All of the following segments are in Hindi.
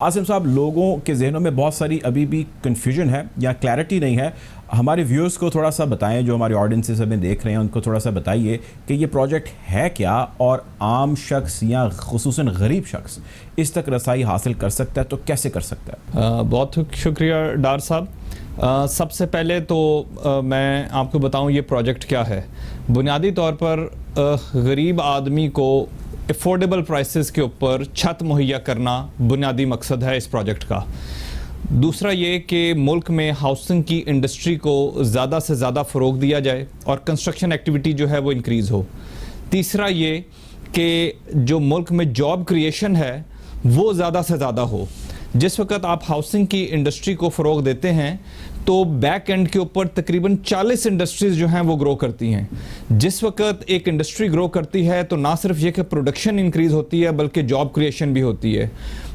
आसिम साहब, लोगों के जहनों में बहुत सारी अभी भी कन्फ्यूजन है या क्लैरिटी नहीं है। हमारे व्यूअर्स को थोड़ा सा बताएं, जो हमारे ऑडियंसेस हमें देख रहे हैं उनको थोड़ा सा बताइए कि ये प्रोजेक्ट है क्या और आम शख्स या खुसूसन गरीब शख्स इस तक रसाई हासिल कर सकता है तो कैसे कर सकता है? बहुत शुक्रिया डार साहब। सबसे पहले तो मैं आपको बताऊं ये प्रोजेक्ट क्या है। बुनियादी तौर पर गरीब आदमी को अफोर्डेबल प्राइसेस के ऊपर छत मुहैया करना बुनियादी मकसद है इस प्रोजेक्ट का। दूसरा ये कि मुल्क में हाउसिंग की इंडस्ट्री को ज़्यादा से ज़्यादा फ़रोग दिया जाए और कंस्ट्रक्शन एक्टिविटी जो है वो इंक्रीज़ हो। तीसरा ये कि जो मुल्क में जॉब क्रिएशन है वो ज़्यादा से ज़्यादा हो। जिस वक्त आप हाउसिंग की इंडस्ट्री को फ़रोग देते हैं तो बैक एंड के ऊपर तकरीबन 40 इंडस्ट्रीज़ जो हैं वो ग्रो करती हैं। जिस वक्त एक इंडस्ट्री ग्रो करती है तो ना सिर्फ ये कि प्रोडक्शन इंक्रीज़ होती है बल्कि जॉब क्रिएशन भी होती है।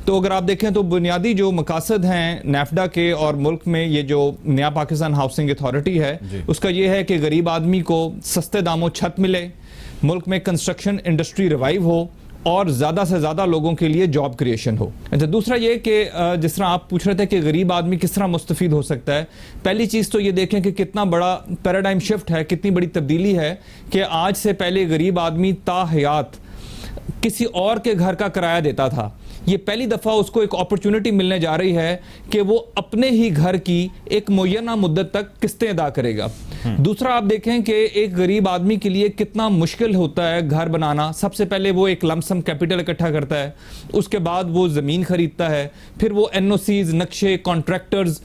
तो अगर आप देखें तो बुनियादी जो मकासद हैं नेफ्डा के और मुल्क में ये जो नया पाकिस्तान हाउसिंग अथॉरिटी है उसका ये है कि गरीब आदमी को सस्ते दामों छत मिले, मुल्क में कंस्ट्रक्शन इंडस्ट्री रिवाइव हो और ज़्यादा से ज़्यादा लोगों के लिए जॉब क्रिएशन हो। अच्छा, दूसरा ये कि जिस तरह आप पूछ रहे थे कि गरीब आदमी किस तरह मुस्तफ़ीद हो सकता है, पहली चीज़ तो ये देखें कि कितना बड़ा पैराडाइम शिफ्ट है, कितनी बड़ी तब्दीली है कि आज से पहले गरीब आदमी ताहयात किसी और के घर का किराया देता था। ये पहली दफ़ा उसको एक अपॉर्चुनिटी मिलने जा रही है कि वो अपने ही घर की एक मुय्यना मुद्दत तक किस्तें अदा करेगा। दूसरा आप देखें कि एक गरीब आदमी के लिए कितना मुश्किल होता है घर बनाना। सबसे पहले वो एक लमसम कैपिटल इकट्ठा करता है, उसके बाद वो ज़मीन खरीदता है, फिर वो एनओसीज, नक्शे, कॉन्ट्रैक्टर्स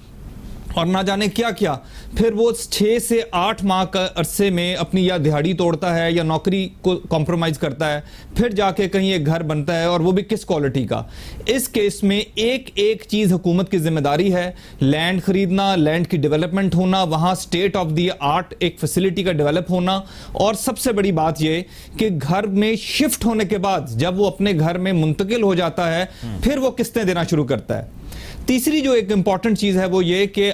और ना जाने क्या क्या, फिर वो 6 से 8 माह का अरसे में अपनी या दिहाड़ी तोड़ता है या नौकरी को कॉम्प्रोमाइज़ करता है, फिर जाके कहीं एक घर बनता है और वो भी किस क्वालिटी का। इस केस में एक एक चीज़ हुकूमत की जिम्मेदारी है, लैंड खरीदना, लैंड की डेवलपमेंट होना, वहाँ स्टेट ऑफ द आर्ट एक फैसिलिटी का डेवलप होना, और सबसे बड़ी बात ये कि घर में शिफ्ट होने के बाद जब वो अपने घर में मुंतकिल हो जाता है फिर वो किस्तें देना शुरू करता है। तीसरी जो एक इंपॉर्टेंट चीज़ है वो ये कि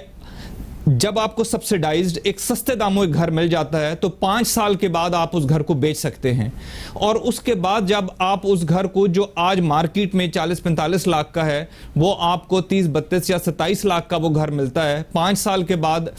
जब आपको सब्सिडाइज्ड एक सस्ते दामों एक घर मिल जाता है तो 5 साल के बाद आप उस घर को बेच सकते हैं, और उसके बाद जब आप उस घर को जो आज मार्केट में 40-45 लाख का है वो आपको 30-32 या 27 लाख का वो घर मिलता है। 5 साल के बाद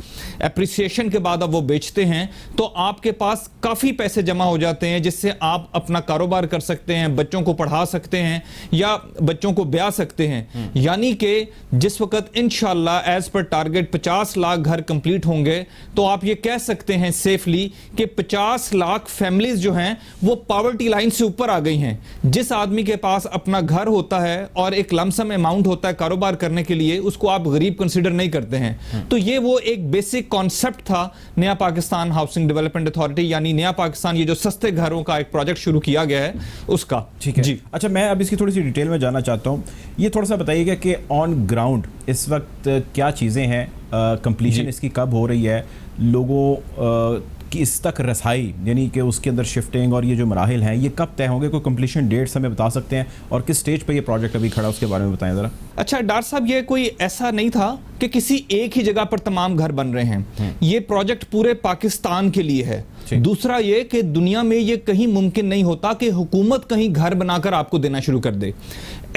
एप्रिसिएशन के बाद अब वो बेचते हैं तो आपके पास काफ़ी पैसे जमा हो जाते हैं जिससे आप अपना कारोबार कर सकते हैं, बच्चों को पढ़ा सकते हैं या बच्चों को ब्याह सकते हैं। यानी कि जिस वक्त इंशाल्लाह एज पर टारगेट 50 लाख घर कंप्लीट होंगे तो आप ये कह सकते हैं सेफली कि 50 लाख फैमिलीज जो हैं वो पॉवर्टी लाइन से ऊपर आ गई हैं। जिस आदमी के पास अपना घर होता है और एक लमसम अमाउंट होता है कारोबार करने के लिए, उसको आप गरीब कंसीडर नहीं करते हैं। तो ये वो एक बेसिक कॉन्सेप्ट था नया पाकिस्तान हाउसिंग डेवलपमेंट अथॉरिटी, यानी नया पाकिस्तान, ये जो सस्ते घरों का एक प्रोजेक्ट शुरू किया गया है उसका। ठीक है जी। अच्छा, मैं अब इसकी थोड़ी सी डिटेल में जानना चाहता हूँ। ये थोड़ा सा बताइएगा कि ऑन ग्राउंड इस वक्त क्या चीज़ें हैं, कंप्लीशन इसकी कब हो रही है, लोगों की इस तक रसाई यानी कि उसके अंदर शिफ्टिंग और ये जो मराहिल हैं ये कब तय होंगे? कोई कंप्लीशन डेट्स हमें बता सकते हैं और किस स्टेज पे ये प्रोजेक्ट अभी खड़ा, उसके बारे में बताएं ज़रा। अच्छा डार साहब, ये कोई ऐसा नहीं था कि किसी एक ही जगह पर तमाम घर बन रहे हैं। ये प्रोजेक्ट पूरे पाकिस्तान के लिए है। दूसरा ये कि दुनिया में ये कहीं मुमकिन नहीं होता कि हुकूमत कहीं घर बनाकर आपको देना शुरू कर दे।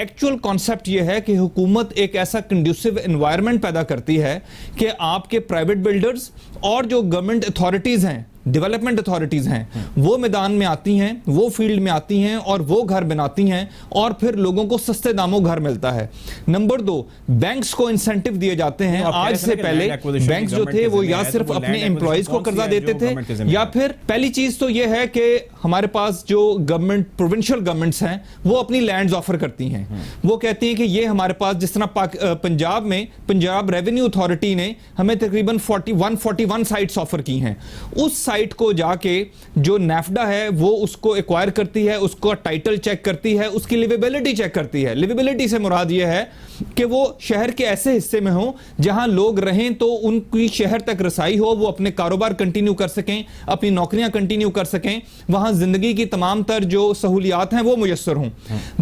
एक्चुअल कॉन्सेप्ट ये है कि हुकूमत एक ऐसा कंड्यूसिव एनवायरनमेंट पैदा करती है कि आपके प्राइवेट बिल्डर्स और जो गवर्नमेंट अथॉरिटीज़ हैं, डेवलपमेंट अथॉरिटीज़ हैं, वो मैदान में आती हैं, वो फील्ड में आती हैं और वो घर बनाती हैं और फिर लोगों को सस्ते दामों घर मिलता है। नंबर 2, बैंक्स को इंसेंटिव दिए जाते हैं। आज से पहले बैंक्स जो थे वो या सिर्फ अपने एम्प्लॉयज को कर्जा देते थे या फिर पहली चीज तो ये है कि हमारे पास जो गवर्नमेंट प्रोविंशियल गवर्नमेंट्स हैं वो अपनी लैंड्स ऑफर करती हैं। वो कहती हैं कि ये हमारे पास, जिस तरह पंजाब में पंजाब रेवेन्यू अथॉरिटी ने हमें तकरीबन 41 साइट्स ऑफर की हैं। उस साइट को जाके जो नेफ्डा है वो उसको एक्वायर करती है, उसको टाइटल चेक करती है, उसकी लिवेबिलिटी चेक करती है। लिवेबिलिटी से मुराद ये है कि वो शहर के ऐसे हिस्से में हो जहां लोग रहें तो उनकी शहर तक रसाई हो, वो अपने कारोबार कंटिन्यू कर सकें, अपनी नौकरियां कंटिन्यू कर सकें, वहां जिंदगी की तमाम तर जो सहूलियात हैं वो मुयस्सर हों।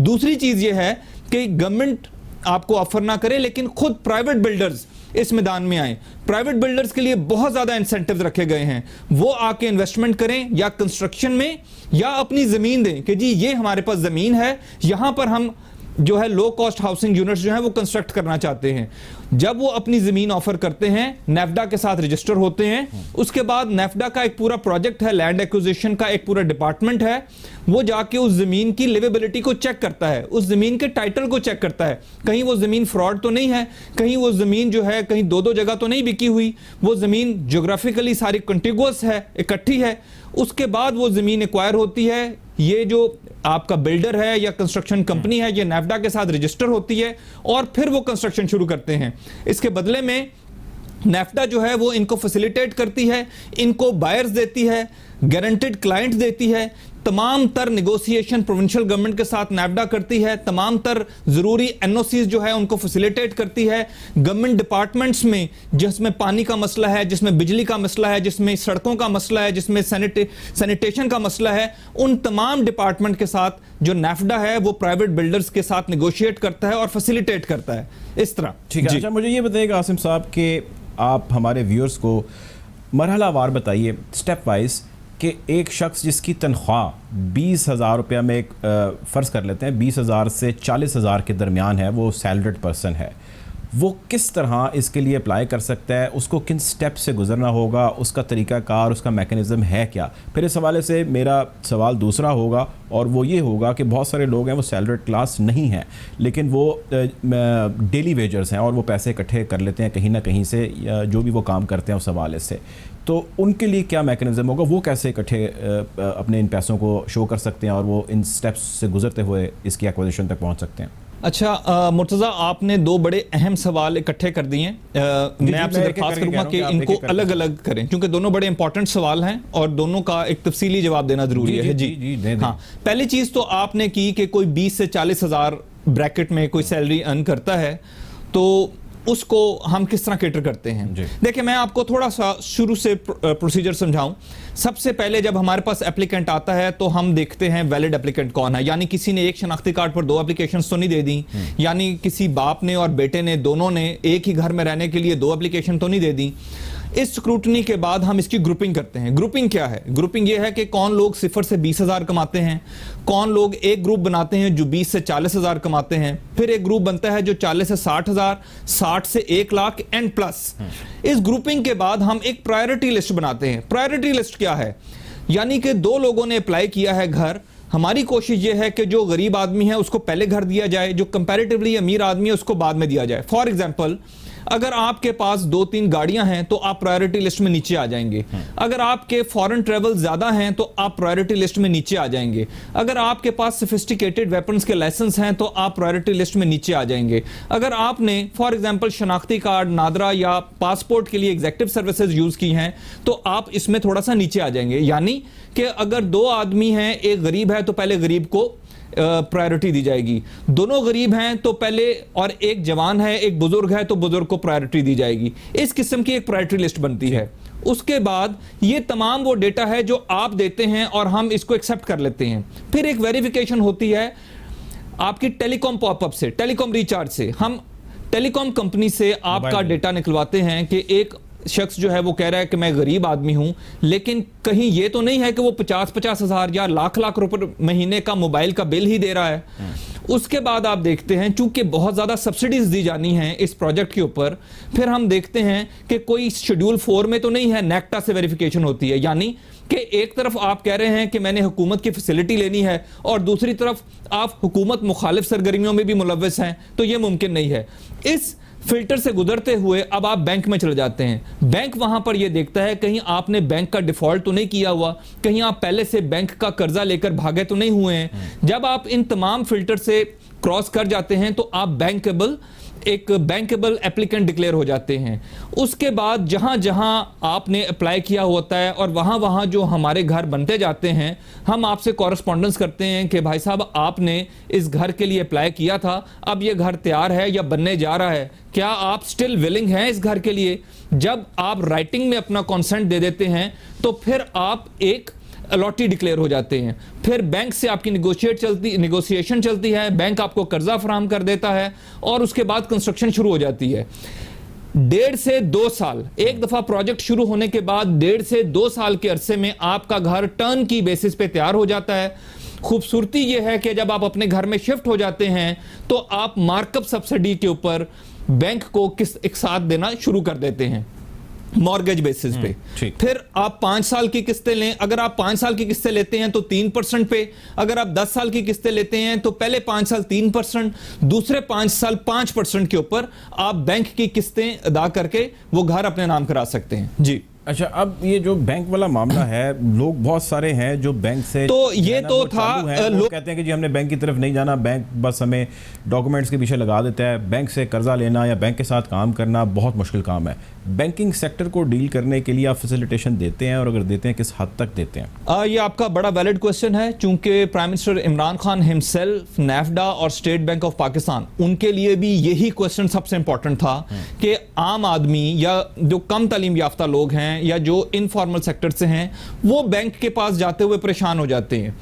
दूसरी चीज ये है कि गवर्नमेंट आपको ऑफर ना करे लेकिन खुद प्राइवेट बिल्डर्स इस मैदान में आए। प्राइवेट बिल्डर्स के लिए बहुत ज्यादा इंसेंटिव्स रखे गए हैं, वो आके इन्वेस्टमेंट करें या कंस्ट्रक्शन में या अपनी जमीन दें कि जी ये हमारे पास जमीन है, यहां पर हम जो है लो कॉस्ट हाउसिंग यूनिट्स जो है वो कंस्ट्रक्ट करना चाहते हैं, जब वो अपनी जमीन ऑफर करते हैं, नेफ्डा के साथ रजिस्टर होते हैं, उसके बाद नेफ्डा का एक पूरा प्रोजेक्ट है, लैंड एक्विजिशन का एक पूरा डिपार्टमेंट है, वो जाके उस जमीन की लिवेबिलिटी को चेक करता है, उस जमीन के टाइटल को चेक करता है, कहीं वो जमीन फ्रॉड तो नहीं है, कहीं वो जमीन जो है कहीं दो जगह तो नहीं बिकी हुई, वो जमीन ज्योग्राफिकली सारी कंटिगुअस है, इकट्ठी है। उसके बाद वो जमीन एक्वायर होती है, ये जो आपका बिल्डर है या कंस्ट्रक्शन कंपनी है, ये नेफ्डा के साथ रजिस्टर होती है और फिर वो कंस्ट्रक्शन शुरू करते हैं। इसके बदले में नेफ्डा जो है वो इनको फैसिलिटेट करती है, इनको बायर्स देती है, गारंटेड क्लाइंट देती है, तमाम तर नेगोशिएशन प्रोविंशियल गवर्नमेंट के साथ नेफ्डा करती है, तमाम तर जरूरी एनओसीज जो है उनको फैसिलिटेट करती है। गवर्नमेंट डिपार्टमेंट्स में जिसमें पानी का मसला है, जिसमें बिजली का मसला है, जिसमें सड़कों का मसला है, जिसमें सैनिटेशन का मसला है, उन तमाम डिपार्टमेंट के साथ जो नेफ्डा है वो प्राइवेट बिल्डर्स के साथ नेगोशिएट करता है और फैसिलिटेट करता है इस तरह। ठीक है। अच्छा, मुझे ये बताइएगा आसिम साहब कि आप हमारे व्यूअर्स को मरहलावार बताइए, स्टेप वाइज, कि एक शख्स जिसकी तनख्वाह 20,000 रुपया में एक फ़र्ज़ कर लेते हैं 20,000 से 40,000 के दरमियान है, वो सैलरीड पर्सन है, वो किस तरह इसके लिए अप्लाई कर सकता है, उसको किन स्टेप से गुजरना होगा, उसका तरीक़ाकार, उसका मैकेनिज़्म है क्या? फिर इस हवाले से मेरा सवाल दूसरा होगा और वो ये होगा कि बहुत सारे लोग हैं वो सैलरीड क्लास नहीं हैं, लेकिन वो डेली वेजर्स हैं और वो पैसे इकट्ठे कर लेते हैं कहीं ना कहीं से, जो भी वो काम करते हैं उस हवाले से, तो उनके लिए क्या मैकेनिज़्म होगा, वो कैसे इकट्ठे अपने इन पैसों को शो कर सकते हैं और वो इन स्टेप्स से गुजरते हुए इसकी एक्विजिशन तक पहुंच सकते हैं? अच्छा मुर्तज़ा, आपने दो बड़े अहम सवाल इकट्ठे कर दिए। मैं आपसे दरख्वास्त करूंगा कि इनको अलग अलग करें, क्योंकि दोनों बड़े इंपॉर्टेंट सवाल हैं और दोनों का एक तफसीली जवाब देना जरूरी है। जी हाँ, पहली चीज तो आपने की कि कोई 20 से 40,000 ब्रैकेट में कोई सैलरी अर्न करता है तो उसको हम किस तरह कैटर करते हैं। देखिए, मैं आपको थोड़ा सा शुरू से प्रोसीजर समझाऊं। सबसे पहले जब हमारे पास एप्लीकेंट आता है तो हम देखते हैं वैलिड एप्लीकेंट कौन है, यानी किसी ने एक शनाख्ती कार्ड पर दो एप्लीकेशंस तो नहीं दे दी, यानी किसी बाप ने और बेटे ने दोनों ने एक ही घर में रहने के लिए दो एप्लीकेशन तो नहीं दे दी। इस स्क्रूटनी के बाद हम इसकी ग्रुपिंग करते हैं। ग्रुपिंग क्या है? ग्रुपिंग ये है कि कौन लोग 0 से 20,000 कमाते हैं, कौन लोग एक ग्रुप बनाते हैं जो 20 से 40,000 कमाते हैं, फिर एक ग्रुप बनता है जो 40 से 60,000, 60 से 1 लाख एंड प्लस। इस ग्रुपिंग के बाद हम एक प्रायोरिटी लिस्ट बनाते हैं। प्रायोरिटी लिस्ट क्या है? यानी कि दो लोगों ने अप्लाई किया है घर, हमारी कोशिश यह है कि जो गरीब आदमी है उसको पहले घर दिया जाए, जो कंपैरेटिवली अमीर आदमी है उसको बाद में दिया जाए। फॉर एग्जांपल, अगर आपके पास 2-3 गाड़ियां हैं तो आप प्रायोरिटी लिस्ट में नीचे आ जाएंगे। अगर आपके फॉरेन ट्रेवल ज्यादा हैं तो आप प्रायोरिटी लिस्ट में नीचे आ जाएंगे। अगर आपके पास सोफिस्टिकेटेड वेपन्स के लाइसेंस हैं तो आप प्रायोरिटी लिस्ट में नीचे आ जाएंगे। अगर आपने फॉर एग्जांपल शनाख्ती कार्ड, नादरा या पासपोर्ट के लिए एग्जेक्टिव सर्विसेज यूज की हैं तो आप इसमें थोड़ा सा नीचे आ जाएंगे। यानी कि अगर दो आदमी हैं, एक गरीब है तो पहले गरीब को प्रायोरिटी दी जाएगी, दोनों गरीब हैं तो पहले, और एक जवान है एक बुजुर्ग है तो बुजुर्ग को प्रायोरिटी दी जाएगी। इस किस्म की एक प्रायोरिटी लिस्ट बनती है। उसके बाद ये तमाम वो डेटा है जो आप देते हैं और हम इसको एक्सेप्ट कर लेते हैं। फिर एक वेरिफिकेशन होती है आपकी टेलीकॉम पॉपअप से, टेलीकॉम रिचार्ज से। हम टेलीकॉम कंपनी से आपका डेटा निकलवाते हैं कि एक शख्स जो है वो कह रहा है कि मैं गरीब आदमी हूं, लेकिन कहीं ये तो नहीं है कि वो 50-50 हजार या लाख रुपए महीने का मोबाइल का बिल ही दे रहा है। उसके बाद आप देखते हैं, चूंकि बहुत ज्यादा सब्सिडीज दी जानी है इस प्रोजेक्ट के ऊपर, फिर हम देखते हैं कि कोई शेड्यूल 4 में तो नहीं है, नेक्टा से वेरिफिकेशन होती है। यानी कि एक तरफ आप कह रहे हैं कि मैंने हुकूमत की फैसिलिटी लेनी है और दूसरी तरफ आप हुकूमत मुखालिफ सरगर्मियों में भी मुलव्वस हैं, तो यह मुमकिन नहीं है। इस फिल्टर से गुजरते हुए अब आप बैंक में चले जाते हैं। बैंक वहां पर यह देखता है कहीं आपने बैंक का डिफॉल्ट तो नहीं किया हुआ, कहीं आप पहले से बैंक का कर्जा लेकर भागे तो नहीं हुए हैं। जब आप इन तमाम फिल्टर से क्रॉस कर जाते हैं तो आप एक बैंकेबल एप्लीकेंट डिक्लेयर हो जाते हैं। उसके बाद जहां जहां आपने अप्लाई किया होता है और वहां वहां जो हमारे घर बनते जाते हैं, हम आपसे कॉरेस्पॉन्डेंस करते हैं कि भाई साहब आपने इस घर के लिए अप्लाई किया था, अब ये घर तैयार है या बनने जा रहा है, क्या आप स्टिल विलिंग हैं इस घर के लिए? जब आप राइटिंग में अपना कॉन्सेंट दे देते हैं तो फिर आप एक अलॉटी डिक्लेयर हो जाते हैं। फिर बैंक से आपकी नेगोशिएशन चलती है, बैंक आपको कर्जा फराहम कर देता है और उसके बाद कंस्ट्रक्शन शुरू हो जाती है। 1.5 से 2 साल, एक दफा प्रोजेक्ट शुरू होने के बाद 1.5 से 2 साल के अरसे में आपका घर टर्न की बेसिस पे तैयार हो जाता है। खूबसूरती ये है कि जब आप अपने घर में शिफ्ट हो जाते हैं तो आप मार्कअप सब्सिडी के ऊपर बैंक को किस्त एक साथ देना शुरू कर देते हैं मॉर्गेज बेसिस पे। फिर आप 5 साल की किस्तें लें, अगर आप 5 साल की किस्तें लेते हैं तो 3% पे, अगर आप 10 साल की किस्तें लेते हैं तो पहले 5 साल 3%, दूसरे 5 साल 5% के ऊपर आप बैंक की किस्तें अदा करके वो घर अपने नाम करा सकते हैं। जी अच्छा, अब ये जो बैंक वाला मामला है, लोग बहुत सारे हैं जो बैंक से तो ये तो था लोग कहते हैं कि जी हमने बैंक की तरफ नहीं जाना, बैंक बस हमें डॉक्यूमेंट्स के पीछे लगा देता है, बैंक से कर्जा लेना या बैंक के साथ काम करना बहुत मुश्किल काम है। बैंकिंग सेक्टर को डील करने के लिए आप फैसिलिटेशन देते हैं, और अगर देते हैं किस हद तक देते हैं? ये आपका बड़ा वैलिड क्वेश्चन है, चूंकि prime minister Imran Khan himself, नेफ्डा और स्टेट बैंक ऑफ पाकिस्तान, उनके लिए भी यही क्वेश्चन सबसे इंपॉर्टेंट था कि आम आदमी या जो कम तालीम याफ्ता लोग हैं या जो इनफॉर्मल सेक्टर से हैं वो बैंक के पास जाते हुए परेशान हो जाते हैं।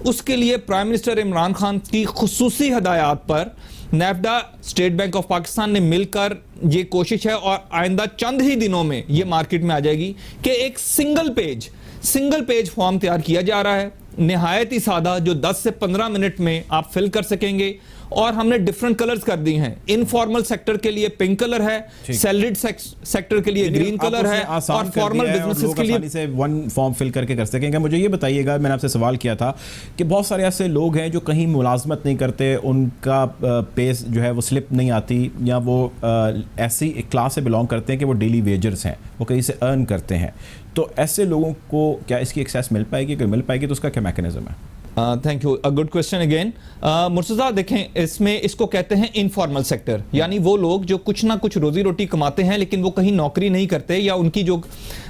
उसके लिए प्राइम मिनिस्टर इमरान खान की खुसूसी हिदायत पर नेफ्डा, स्टेट बैंक ऑफ पाकिस्तान ने मिलकर ये कोशिश है, और आइंदा चंद ही दिनों में ये मार्केट में आ जाएगी कि एक सिंगल पेज फॉर्म तैयार किया जा रहा है, निहायत ही सादा, जो 10 से 15 मिनट में आप फिल कर सकेंगे। और हमने डिफरेंट कलर्स कर दी हैं। इनफॉर्मल सेक्टर के लिए पिंक कलर है, सैलरीड सेक्टर के लिए ग्रीन कलर है, और फॉर्मल बिजनेसेस के लिए से वन फॉर्म फिल करके कर सकेंगे। मुझे ये बताइएगा, मैंने आपसे सवाल किया था कि बहुत सारे ऐसे लोग हैं जो कहीं मुलाजमत नहीं करते, उनका पेस जो है वो स्लिप नहीं आती, या वो ऐसी क्लास से बिलोंग करते हैं कि वो डेली वेजर्स हैं, वो कहीं से अर्न करते हैं। तो ऐसे लोगों को क्या इसकी एक्सेस मिल पाएगी? अगर मिल पाएगी तो उसका क्या मैकेनिज्म है? Thank you, a good question again. Murtaza, देखें, इसमें इसको कहते हैं इनफॉर्मल सेक्टर, यानी वो लोग जो कुछ ना कुछ रोजी रोटी कमाते हैं लेकिन वो कहीं नौकरी नहीं करते, या उनकी जो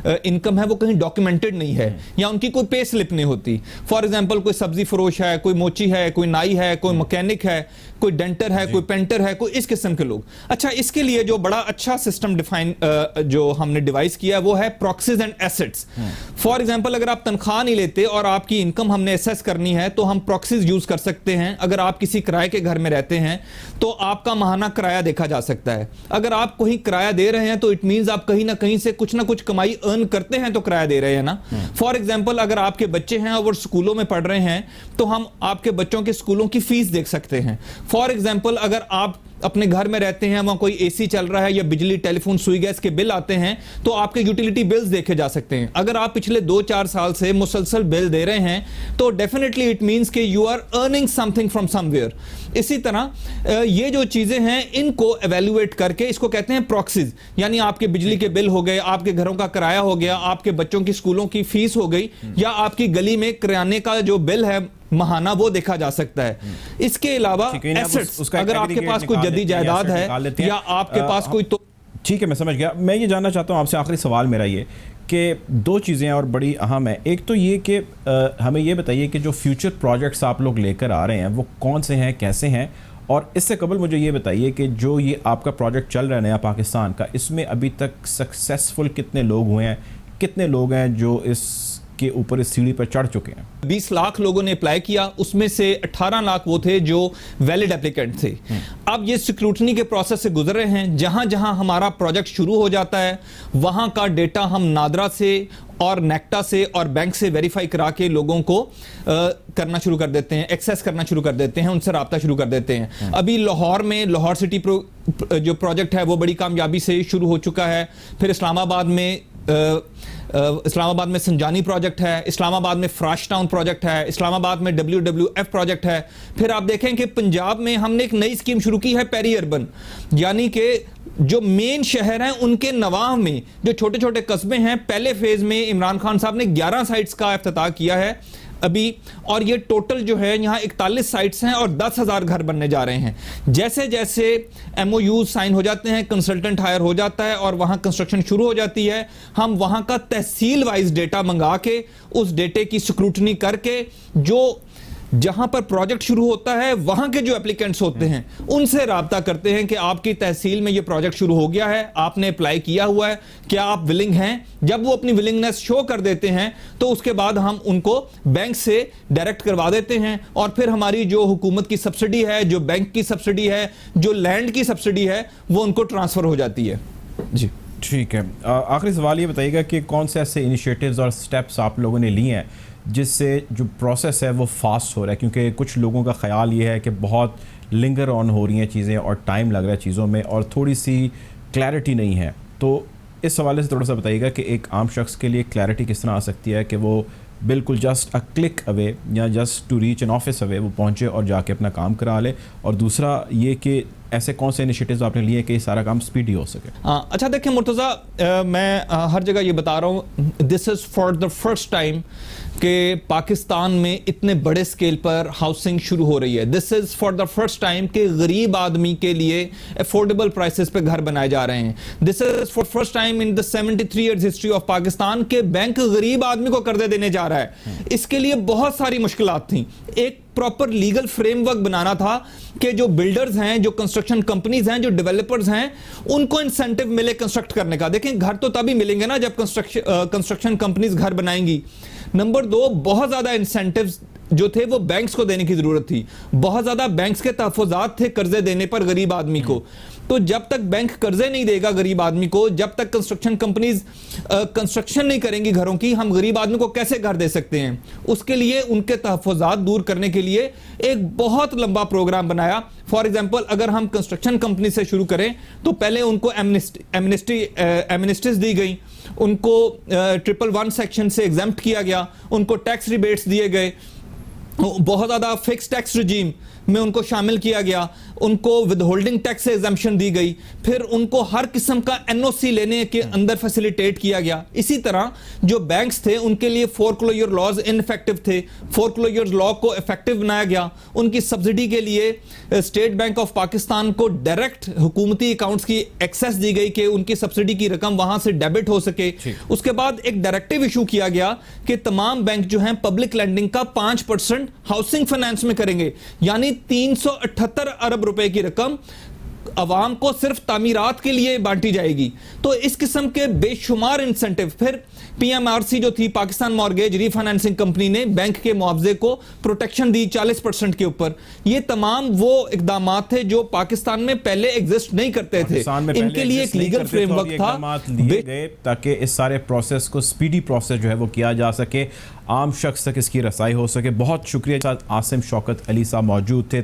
इनकम है वो कहीं डॉक्यूमेंटेड नहीं है, या उनकी कोई पे स्लिप नहीं होती। फॉर एग्जांपल, कोई सब्जी फरोश है, कोई मोची है, कोई नाई है, कोई मैकेनिक है, कोई डेंटर है, कोई पेंटर है, कोई इस किस्म के लोग। अच्छा, इसके लिए जो बड़ा अच्छा सिस्टम डिफाइन जो हमने डिवाइस किया है वो है proxies and assets. For example, अगर आप तनख्वाह नहीं लेते और आपकी इनकम हमने एसेस करनी है तो हम प्रॉक्सीज यूज कर सकते हैं। अगर आप किसी किराए के घर में रहते हैं तो आपका माहाना किराया देखा जा सकता है। अगर आप कहीं किराया दे रहे हैं तो इट मींस आप कहीं ना कहीं से कुछ ना कुछ कमाई अर्न करते हैं तो किराया दे रहे हैं ना। फॉर एग्जांपल, अगर आपके बच्चे हैं और वो स्कूलों में पढ़ रहे हैं तो हम आपके बच्चों के स्कूलों की फीस देख सकते हैं। फॉर एग्जांपल, अगर आप अपने घर में रहते हैं, वहां कोई एसी चल रहा है या बिजली, टेलीफोन, सुई गैस के बिल आते हैं तो आपके यूटिलिटी बिल्स देखे जा सकते हैं। अगर आप पिछले 2-4 साल से मुसलसल बिल दे रहे हैं तो डेफिनेटली इट मींस कि you are earning something from somewhere. इसी तरह ये जो चीजें हैं इनको एवेल्युएट करके इसको कहते हैं प्रॉक्सीज, यानी आपके बिजली के बिल हो गए, आपके घरों का किराया हो गया, आपके बच्चों की स्कूलों की फीस हो गई, या आपकी गली में किराने का जो बिल है महाना, वो देखा जा सकता है। इसके अलावा एसेट्स, अगर आपके पास कोई जदी जायदाद है या आपके पास कोई, तो ठीक है, मैं समझ गया। मैं ये जानना चाहता हूँ आपसे, आखिरी सवाल मेरा ये कि 2 चीज़ें और बड़ी अहम है। एक तो ये कि हमें ये बताइए कि जो फ्यूचर प्रोजेक्ट्स आप लोग लेकर आ रहे हैं वो कौन से हैं, कैसे हैं, और इससे कबल मुझे ये बताइए कि जो ये आपका प्रोजेक्ट चल रहा है नया पाकिस्तान का, इसमें अभी तक सक्सेसफुल कितने लोग हुए हैं, कितने लोग हैं जो इसके ऊपर इस सीढ़ी पर चढ़ चुके हैं? 20 लाख लोगों ने अप्लाई किया, उसमें से 18 लाख वो थे जो वैलिड एप्लीकेंट थे। अब ये स्क्रूटनी के प्रोसेस से गुजर रहे हैं। जहां जहां हमारा प्रोजेक्ट शुरू हो जाता है वहां का डेटा हम नादरा से और नेक्टा से और बैंक से वेरीफाई करा के लोगों को करना शुरू कर देते हैं, एक्सेस करना शुरू कर देते हैं, उनसे राब्ता शुरू कर देते हैं। अभी लाहौर में लाहौर सिटी जो प्रोजेक्ट है वो बड़ी कामयाबी से शुरू हो चुका है। फिर इस्लामाबाद में संजानी प्रोजेक्ट है, इस्लामाबाद में फ्राश टाउन प्रोजेक्ट है, इस्लामाबाद में WWF प्रोजेक्ट है। फिर आप देखें कि पंजाब में हमने एक नई स्कीम शुरू की है, पेरी अर्बन, यानी कि जो मेन शहर हैं उनके नवाह में जो छोटे छोटे कस्बे हैं, पहले फेज में इमरान खान साहब ने 11 साइट्स का इफ्तिताह किया है अभी, और ये टोटल जो है यहाँ 41 साइट्स हैं और 10,000 घर बनने जा रहे हैं। जैसे जैसे MOU साइन हो जाते हैं, कंसल्टेंट हायर हो जाता है और वहाँ कंस्ट्रक्शन शुरू हो जाती है, हम वहाँ का तहसील वाइज डेटा मंगा के उस डेटे की स्क्रूटनी करके जो जहां पर प्रोजेक्ट शुरू होता है वहां के जो एप्लीकेंट्स होते हैं उनसे राब्ता करते हैं कि आपकी तहसील में ये प्रोजेक्ट शुरू हो गया है, आपने अप्लाई किया हुआ है, क्या आप विलिंग हैं। जब वो अपनी विलिंगनेस शो कर देते हैं तो उसके बाद हम उनको बैंक से डायरेक्ट करवा देते हैं, और फिर हमारी जो हुकूमत की सब्सिडी है, जो बैंक की सब्सिडी है, जो लैंड की सब्सिडी है, वो उनको ट्रांसफर हो जाती है। जी ठीक है, आखिरी सवाल ये बताइएगा कि कौन से ऐसे इनिशिएटिव्स और स्टेप्स आप लोगों ने लिए हैं जिससे जो प्रोसेस है वो फास्ट हो रहा है, क्योंकि कुछ लोगों का ख्याल ये है कि बहुत लिंगर ऑन हो रही हैं चीज़ें और टाइम लग रहा है चीज़ों में और थोड़ी सी क्लैरिटी नहीं है। तो इस हवाले से थोड़ा सा बताइएगा कि एक आम शख्स के लिए क्लैरिटी किस तरह आ सकती है कि वो बिल्कुल जस्ट अ क्लिक अवे या just to reach an office away वो पहुंचे और जाके अपना काम करा ले, और दूसरा ये कि ऐसे कौन से इनिशिएटिव्स आपने लिए कि ये सारा काम स्पीडी हो सके। अच्छा देखिए मुर्तज़ा, मैं हर जगह ये बता रहा हूँ, this is for the first time कि पाकिस्तान में इतने बड़े स्केल पर हाउसिंग शुरू हो रही है। This is for the first time कि गरीब आदमी के लिए अफोर्डेबल प्राइसेस पे घर बनाए जा रहे हैं। This is for first time in the 73 years history of Pakistan के बैंक गरीब आदमी को कर्जे देने जा रहा है। इसके लिए बहुत सारी मुश्किलात थी। एक प्रॉपर लीगल फ्रेमवर्क बनाना था कि जो बिल्डर्स हैं, जो कंस्ट्रक्शन कंपनीज हैं, जो डेवलपर्स हैं, उनको इंसेंटिव मिले कंस्ट्रक्ट करने का। देखें, घर तो तभी मिलेंगे ना जब कंस्ट्रक्शन कंपनीज घर बनाएंगी। नंबर 2, बहुत ज्यादा इंसेंटिव्स जो थे वो बैंक्स को देने की जरूरत थी। बहुत ज्यादा बैंक्स के तहफुजात थे कर्जे देने पर गरीब आदमी को। तो जब तक बैंक कर्जे नहीं देगा गरीब आदमी को, जब तक कंस्ट्रक्शन कंपनीज कंस्ट्रक्शन नहीं करेंगी घरों की, हम गरीब आदमी को कैसे घर दे सकते हैं? उसके लिए उनके तहफुजात दूर करने के लिए एक बहुत लंबा प्रोग्राम बनाया। फॉर एग्जाम्पल, अगर हम कंस्ट्रक्शन कंपनी से शुरू करें तो पहले उनको एमनेस्टीज दी गई, उनको 111 सेक्शन से एग्जम्प्ट किया गया, उनको टैक्स रिबेट्स दिए गए, बहुत ज़्यादा फिक्स टैक्स रिजीम में उनको शामिल किया गया, उनको विदहोल्डिंग टैक्स से एग्जम्पशन दी गई, फिर उनको हर किस्म का एनओसी लेने के अंदर फैसिलिटेट किया गया। इसी तरह जो बैंक्स थे उनके लिए फोरक्लोजर लॉज इनफेक्टिव थे, फोरक्लोजर लॉ को इफेक्टिव बनाया गया। उनकी सब्सिडी के लिए स्टेट बैंक ऑफ पाकिस्तान को डायरेक्ट हुकूमती अकाउंट्स की एक्सेस दी गई कि उनकी सब्सिडी की रकम वहां से डेबिट हो सके। उसके बाद एक डायरेक्टिव इशू किया गया कि तमाम बैंक जो हैं पब्लिक लैंडिंग का 5% हाउसिंग फाइनेंस में करेंगे, यानी 378 अरब रुपए की रकम अवाम को सिर्फ तामीरात के लिए बांटी जाएगी। तो इस किस्म के बेशुमार इंसेंटिव। फिर पीएमआरसी जो थी, पाकिस्तान मॉर्गेज रीफाइनेंसिंग कंपनी ने बैंक के मुआवजे को प्रोटेक्शन दी 40% के ऊपर। ये तमाम वो इकदाम थे जो पाकिस्तान में पहले एग्जिस्ट नहीं करते थे। इनके लिए एक लीगल फ्रेमवर्क था गए ताकि इस सारे प्रोसेस को स्पीडी प्रोसेस जो है वो किया जा सके, आम शख्स तक इसकी रसाई हो सके। बहुत शुक्रिया। आसिम शौकत अली साहब मौजूद थे।